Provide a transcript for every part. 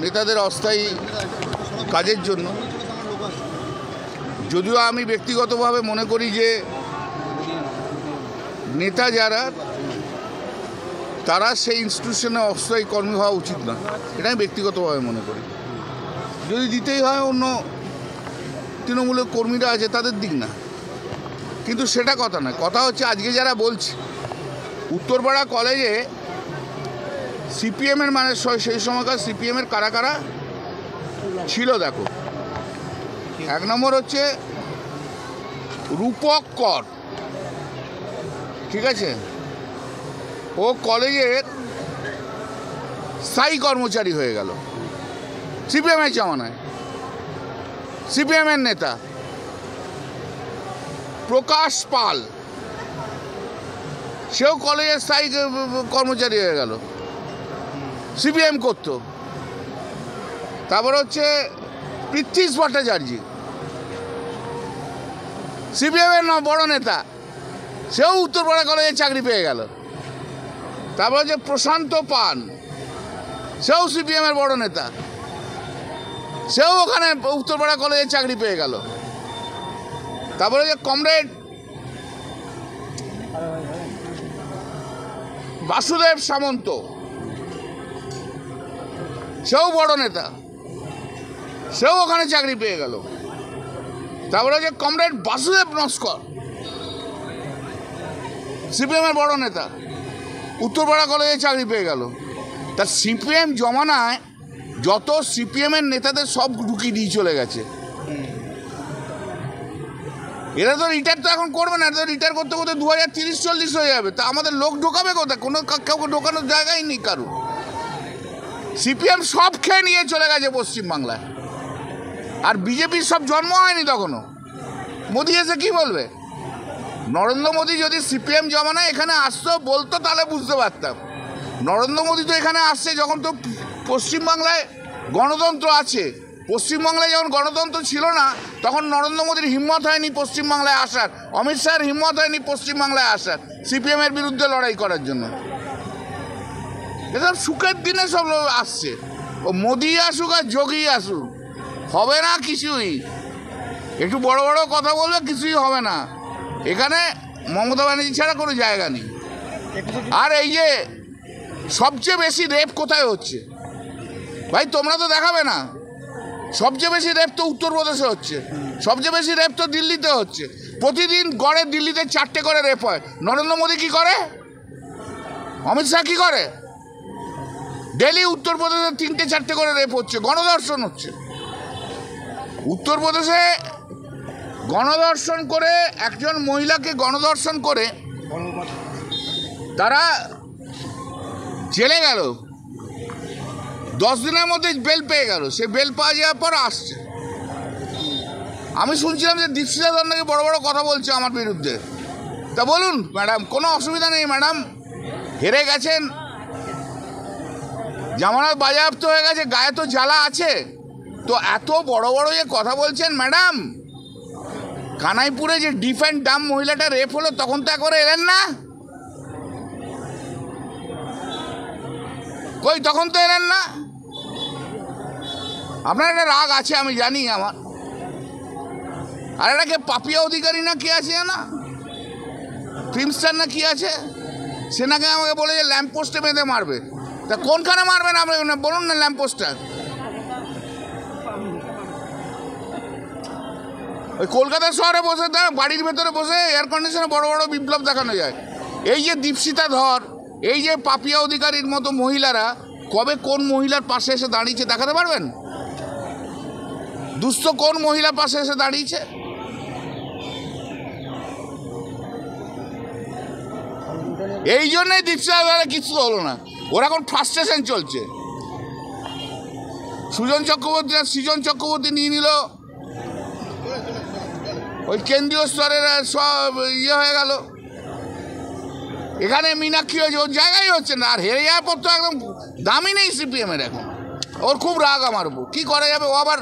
নেতাদের অস্থায়ী কাজের জন্য। যদিও আমি ব্যক্তিগতভাবে মনে করি যে নেতা যারা তারা সেই ইনস্টিটিউশনে অস্থায়ী কর্মী হওয়া উচিত না, এটা আমি ব্যক্তিগতভাবে মনে করি। যদি দিতেই হয় অন্য তৃণমূলের কর্মীরা আছে তাদের দিক না, কিন্তু সেটা কথা নয়। কথা হচ্ছে আজকে যারা বলছে উত্তরপাড়া কলেজে সিপিএমের মানে সেই সময়কার সিপিএমের কারা কারা ছিল দেখো। এক নম্বর হচ্ছে রূপক কর, ঠিক আছে, ও কলেজের স্থায়ী কর্মচারী হয়ে গেল সিপিএমের জামানায়, সিপিএমের নেতা। প্রকাশ পাল, সেও কলেজের স্থায়ী কর্মচারী হয়ে গেল, সিপিএম করতো। তারপর হচ্ছে পৃথ্বীশ ভট্টাচার্য, সিপিএমের বড় নেতা, সেও উত্তরপাড়া কলেজে চাকরি পেয়ে গেল। তারপর হচ্ছে প্রশান্ত পান, সেও সিপিএমের বড় নেতা, সেও ওখানে উত্তরপাড়া কলেজে চাকরি পেয়ে গেল। তারপরে যে কমরেড বাসুদেব সামন্ত, সেও বড় নেতা, সেও ওখানে চাকরি পেয়ে গেল। তারপরে যে কমরেড বাসুদেব নস্কর, সিপিএমের বড় নেতা, উত্তরপাড়া কলেজে চাকরি পেয়ে গেল। তা সিপিএম জমানায় যত সিপিএমের নেতাদের সব ঢুকিয়ে দিয়ে চলে গেছে। এরা তো রিটায়ার তো এখন করবে না, এরা তো রিটায়ার করতে করতে 2030-40 হয়ে যাবে। তা আমাদের লোক ঢোকাবে কোথায়? কোনো কাউকে ঢোকানোর জায়গাই নেই কারো। সিপিএম সব খেয়ে নিয়ে চলে গেছে পশ্চিমবাংলায়, আর বিজেপির সব জন্ম হয়নি তখনও। মোদি এসে কী বলবে? নরেন্দ্র মোদী যদি সিপিএম জমানায় এখানে আসতো বলতো তাহলে বুঝতে পারতাম। নরেন্দ্র মোদী তো এখানে আসছে যখন তো পশ্চিমবাংলায় গণতন্ত্র আছে। পশ্চিমবাংলায় যখন গণতন্ত্র ছিল না তখন নরেন্দ্র মোদীর হিম্মত হয়নি পশ্চিমবাংলায় আসার, অমিত শাহের হিম্মত হয়নি পশ্চিমবাংলায় আসার সিপিএমের বিরুদ্ধে লড়াই করার জন্য। এসব সুখের দিনে সব আসছে। ও মোদি আসুক আর যোগী আসুক, হবে না কিছুই। একটু বড় বড় কথা বলবে, কিছুই হবে না। এখানে মমতা ব্যানার্জি ছাড়া কোনো জায়গা নেই। আর এই যে সবচেয়ে বেশি রেপ কোথায় হচ্ছে ভাই, তোমরা তো দেখাবে না। সবচেয়ে বেশি রেপ তো উত্তরপ্রদেশে হচ্ছে, সবচেয়ে বেশি রেপ তো দিল্লিতে হচ্ছে। প্রতিদিন গড়ে দিল্লিতে 4টে করে রেপ হয়। নরেন্দ্র মোদী কী করে? অমিত শাহ কী করে? ডেলি উত্তরপ্রদেশে 3-4টে করে রেপ হচ্ছে, গণধর্ষণ হচ্ছে। উত্তরপ্রদেশে গণধর্ষণ করে, একজন মহিলাকে গণধর্ষণ করে তারা জেলে গেল, 10 দিনের মধ্যে বেল পেয়ে গেল। সে বেল পাওয়া যাওয়ার পর আসছে। আমি শুনছিলাম যে দীপশিতা ধর নাকি বড় বড় কথা বলছে আমার বিরুদ্ধে। তা বলুন ম্যাডাম, কোনো অসুবিধা নেই ম্যাডাম, হেরে গেছেন, জামানত বাজেয়াপ্ত হয়ে গেছে, গায়ে তো জ্বালা আছে, তো এত বড় বড় যে কথা বলছেন ম্যাডাম। কানাইপুরে যে ডিফ অ্যান্ড ডাম মহিলাটা রেপ হলো তখন তো একবারে এলেন না, কই তখন তো এলেন না। আপনার একটা রাগ আছে আমি জানি আমার। আর এটাকে পাপিয়া অধিকারী না কি আছে না, ফিল্মস্টার না কি আছে, সে নাকি আমাকে বলে যে ল্যাম্পপোস্টে বেঁধে মারবে। তা কোনখানে মারবেন আপনি বলুন না? ল্যাম্পপোস্টটা ওই কলকাতা শহরে বসে, বাড়ির ভেতরে বসে এয়ার কন্ডিশনে বড় বড় বিপ্লব দেখানো যায়। এই যে দীপশিতা ধর, এই যে পাপিয়া অধিকারীর মতো মহিলারা কবে কোন মহিলার পাশে এসে দাঁড়িয়েছে দেখাতে পারবেন? দুস্থ কোন মহিলার পাশে এসে দাঁড়িয়েছে? এই জন্যই দীপশিতা ধরে কিছু হলো না। ওর এখন ফ্রাস্ট্রেশন চলছে। সৃজন চক্রবর্তী নিয়ে নিল, ওই কেন্দ্রীয় স্তরের সব ইয়ে হয়ে গেল। এখানে মীনাক্ষী হয়েছে, ওর জায়গায় হচ্ছে না। আর হেরে যাওয়ার পর তো একদম দামই নেই সিপিএমের এখন। ওর খুব রাগ আমার উপর, কী করা যাবে। ও আবার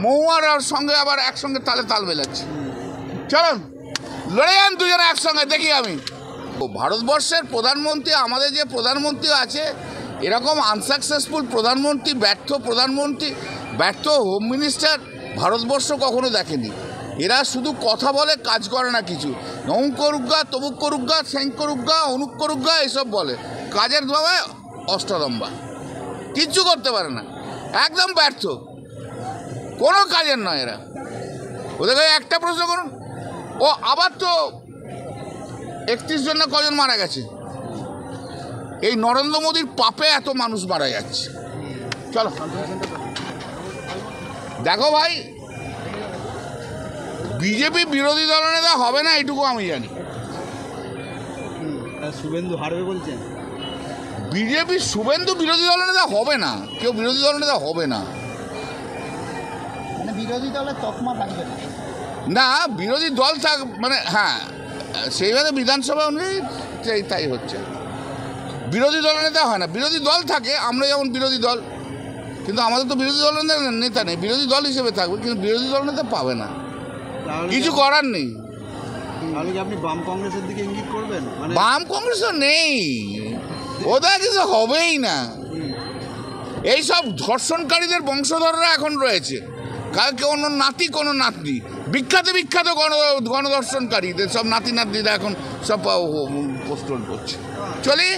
মহুয়ার সঙ্গে আবার একসঙ্গে তালে তাল মেলাচ্ছে। চলুন লড়ে যান দুজনে একসঙ্গে, দেখি আমি। ভারতবর্ষের প্রধানমন্ত্রী, আমাদের যে প্রধানমন্ত্রী আছে, এরকম আনসাকসেসফুল প্রধানমন্ত্রী, ব্যর্থ হোম মিনিস্টার ভারতবর্ষ কখনো দেখেনি। এরা শুধু কথা বলে, কাজ করে না কিছু। অমুক করুগা, তমুক করুগা, স্যাং করুগা, অনুক করুগা এসব বলে, কাজের ভাবে অষ্টদম্বা, কিচ্ছু করতে পারে না, একদম ব্যর্থ, কোনো কাজের নয় এরা। ওদেরকে একটা প্রশ্ন করুন, ও আবার তো 31 জন না কজন মারা গেছে, এই নরেন্দ্র মোদীর পাপে এত মানুষ মারা যাচ্ছে। চলো দেখো ভাই, বিজেপি বিরোধী দলনেতা হবে না এটুকু আমি জানি। শুভেন্দু হারবে বলছেন? বিজেপি শুভেন্দু বিরোধী দলনেতা হবে না, কেউ বিরোধী দলনেতা হবে না। মানে বিরোধী দলের তকমা থাকবে না? না, বিরোধী দল থাক, মানে হ্যাঁ সেইভাবে বিধানসভা অনুযায়ী তাই হচ্ছে। বিরোধী দলনেতা হয় না, বিরোধী দল থাকে, আমরা যেমন বিরোধী দল, কিন্তু আমাদের তো বিরোধী দল নেতা নেই, বিরোধী দল হিসেবে থাকবে, কিন্তু বিরোধী দল নেতা পাবে না, কিছু করার নেই। তাহলে কি আপনি বাম কংগ্রেসের দিকে ইঙ্গিত করবেন? বাম কংগ্রেসও নেই, ওদের কিছু হবেই না। এইসব ধর্ষণকারীদের বংশধররা এখন রয়েছে, কোনো নাতি কোনো নাতনি, বিখ্যাত গণধর্ষণকারীদের সব নাতি নাতনিরা এখন সব পোস্টল করছে। চলি।